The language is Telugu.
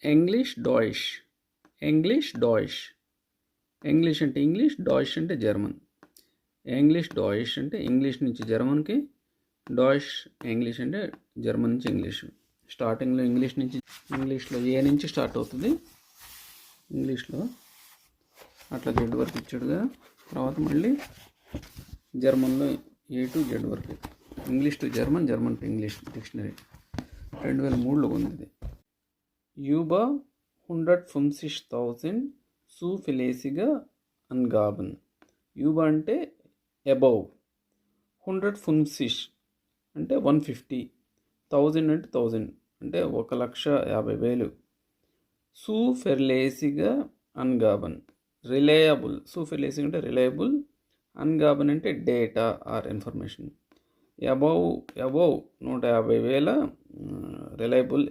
English Deutsche. English Deutsche. English అంటే ఇంగ్లీష్, డాయిష్ అంటే జర్మన్. ఇంగ్లీష్ డాయిష్ అంటే ఇంగ్లీష్ నుంచి జర్మన్కి, డాయిష్ ఇంగ్లీష్ అంటే జర్మన్ నుంచి ఇంగ్లీష్. స్టార్టింగ్లో ఇంగ్లీష్లో ఏ నుంచి స్టార్ట్ అవుతుంది, ఇంగ్లీష్లో అట్లా జెడ్ వరకు ఇచ్చాడుగా. తర్వాత మళ్ళీ జర్మన్లో ఏ టు జెడ్ వరకు. English to German, German to English dictionary 2003లో ఉంది ఇది. Über 150.000 zuverlässige Angaben. Über అంటే అబౌవ్, 150 అంటే 150, 1000 అంటే 1000 అంటే 1,50,000. zuverlässige Angaben reliable. zuverlässig అంటే రిలయబుల్, Angaben అంటే data or information. Above 150,000 reliable